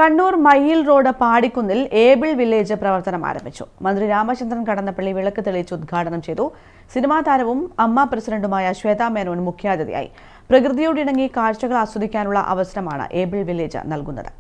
Kannur Mayyil road പാടിക്കുന്നിൽ able village പ്രവർത്തനം ആരംഭിച്ചു. മന്ത്രി രാമചന്ദ്രൻ കടന്നപ്പള്ളി വിളക്ക് തെളിയിച്ച് ഉദ്ഘാടനം ചെയ്തു. സിനിമാ താരവും അമ്മ പ്രസിഡന്റുമായ ശ്വേതാ മേനോൻ മുഖ്യാതിഥിയായി. പ്രകൃതിയോടിണങ്ങി കാഴ്ചകൾ ആസ്വദിക്കാനുള്ള അവസരമാണ് ഏബിൾ വില്ലേജ് നൽകുന്നത്.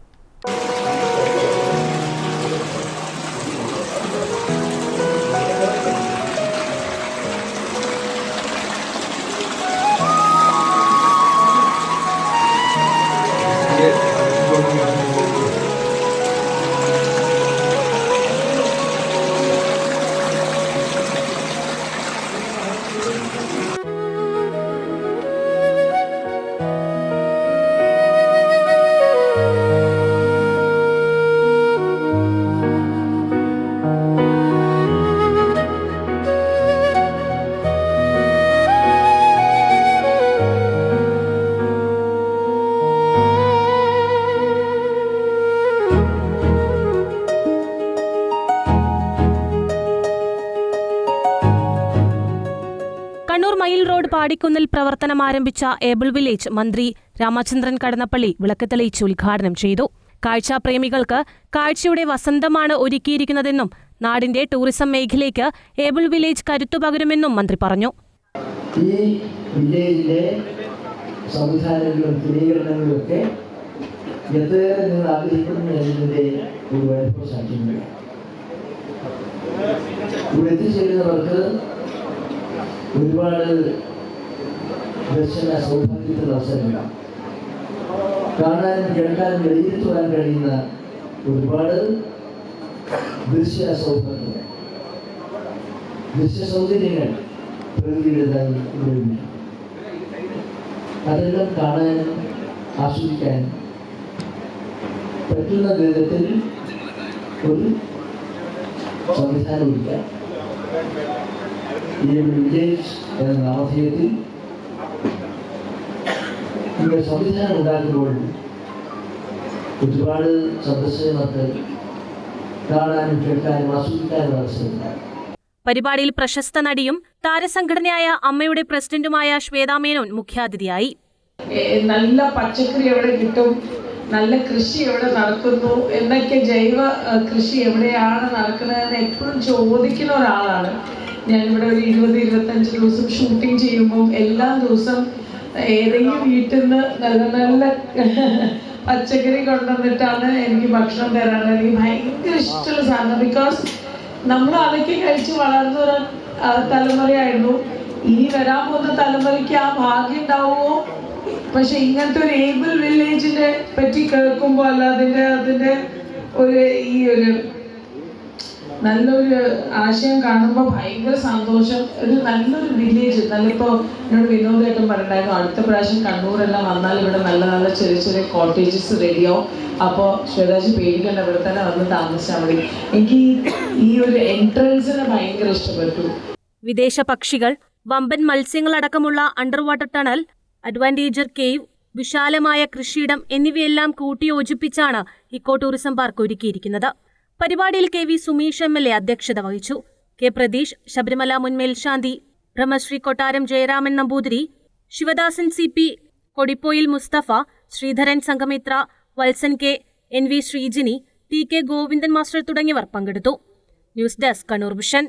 കണ്ണൂർ മയ്യിൽ റോഡ് പാടിക്കുന്നിൽ പ്രവർത്തനം ആരംഭിച്ച ഏബിൾ വില്ലേജ് മന്ത്രി രാമചന്ദ്രൻ കടന്നപ്പള്ളി വിളക്ക് തെളിയിച്ച് ഉദ്ഘാടനം ചെയ്തു. കാഴ്ചാപ്രേമികൾക്ക് കാഴ്ചയുടെ വസന്തമാണ് ഒരുക്കിയിരിക്കുന്നതെന്നും നാടിന്റെ ടൂറിസം മേഖലയ്ക്ക് ഏബിൾ വില്ലേജ് കരുത്തുപകരുമെന്നും മന്ത്രി പറഞ്ഞു. ഈ വില്ലേജിലെ സംവിധാനങ്ങളും ക്രമീകരണങ്ങളും ഒക്കെ എത്രയേറെ നിങ്ങൾ ആഗ്രഹിക്കുന്നു എന്നതിന്റെ ഒരു വഴക്കം സാക്ഷ്യമില്ല. ഇവിടെ എത്തിച്ചേരുന്നവർക്ക് ഒരുപാട് ദർശന സൗഭാഗ്യത്തിനുള്ള അവസരങ്ങൾ കാണാനും കേൾക്കാനും വിലയിരുത്തുവാൻ കഴിയുന്ന ഒരുപാട് ദൃശ്യ സൗഭാഗ്യങ്ങൾ, ദൃശ്യ സൗന്ദര്യങ്ങൾ പ്രകൃതിയുടേതായി ഇവിടെ അതെല്ലാം കാണാനും ആസ്വദിക്കാനും പറ്റുന്ന വിധത്തിൽ ഒരു സംവിധാനം ഒരുക്കാൻ ഈ വില്ലേജ് എന്ന നാമധേയത്തിൽ ഇങ്ങനെ സംവിധാനം ഉണ്ടാക്കുമ്പോൾ ഒരുപാട് സന്ദർശകർക്ക് കാണാനും കേൾക്കാനും ആസ്വദിക്കാനും അവസരമുണ്ടാകും. പരിപാടിയിൽ പ്രശസ്ത നടിയും താരസംഘടനയായ അമ്മയുടെ പ്രസിഡന്റുമായ ശ്വേതാ മേനോൻ മുഖ്യാതിഥിയായി. നല്ല പച്ചക്കറി എവിടെ കിട്ടും, നല്ല കൃഷി എവിടെ നടക്കുന്നു എന്നൊക്കെ, ജൈവ കൃഷി എവിടെയാണ് നടക്കുന്നതെന്ന് എപ്പോഴും ചോദിക്കുന്ന ഒരാളാണ് ഞാനിവിടെ. ഒരു 20-25 ദിവസം ഷൂട്ടിംഗ് ചെയ്യുമ്പോൾ എല്ലാ ദിവസം ഏതെങ്കിലും വീട്ടിൽ നിന്ന് നല്ല നല്ല പച്ചക്കറി കൊണ്ടുവന്നിട്ടാണ് എനിക്ക് ഭക്ഷണം തരാറ്. എനിക്ക് ഭയങ്കര ഇഷ്ടമുള്ള സാധനം. ബിക്കോസ് നമ്മൾ അതൊക്കെ കഴിച്ച് വളർന്ന ഒരു തലമുറയായിരുന്നു. ഇനി വരാൻ പോകുന്ന തലമുറയ്ക്ക് ആ ഭാഗ്യം ഉണ്ടാവുമോ? പക്ഷെ ഇങ്ങനത്തെ ഒരു ഏബിൾ വില്ലേജിനെ പറ്റി കേൾക്കുമ്പോൾ അല്ല അതിൻ്റെ ഒരു നല്ലൊരു ആശയം കാണുമ്പോൾ ഭയങ്കര സന്തോഷം. ഒരു നല്ലൊരു വില്ലേജ്. നല്ലിപ്പോൾ എന്നോട് വിനോദമായിട്ടും പറഞ്ഞിട്ടുണ്ടായിരുന്നു, അടുത്ത പ്രാവശ്യം കണ്ണൂരെല്ലാം വന്നാൽ ഇവിടെ നല്ല നല്ല ചെറിയ ചെറിയ കോട്ടേജസ് റെഡിയാവും. അപ്പോൾ ശ്വേതാജി പേടിക്കേണ്ട, ഇവിടെ തന്നെ വന്ന് താമസിച്ചാൽ മതി. എനിക്ക് ഈ ഒരു എൻട്രൻസിനെ ഭയങ്കര ഇഷ്ടപ്പെട്ടു. വിദേശ പക്ഷികൾ, വമ്പൻ മത്സ്യങ്ങളടക്കമുള്ള അണ്ടർ വാട്ടർ ടണൽ, അഡ്വാൻറ്റേജർ കേവ്, വിശാലമായ കൃഷിയിടം എന്നിവയെല്ലാം കൂട്ടിയോജിപ്പിച്ചാണ് ഇക്കോ ടൂറിസം പാർക്ക് ഒരുക്കിയിരിക്കുന്നത്. പരിപാടിയിൽ KV സുമീഷ് MLA അധ്യക്ഷത വഹിച്ചു. K പ്രതീഷ്, ശബരിമല മുൻ മേൽശാന്തി Brahmashri Kottaram Jayaraman Namboothiri, Sivadasan CP, Kodippoyil Musthafa, Sreedharan Sanghamitra, Valsan K, NV Sreejini, TK Govindan master തുടങ്ങിയവർ പങ്കെടുത്തു. News desk, Kannur vision.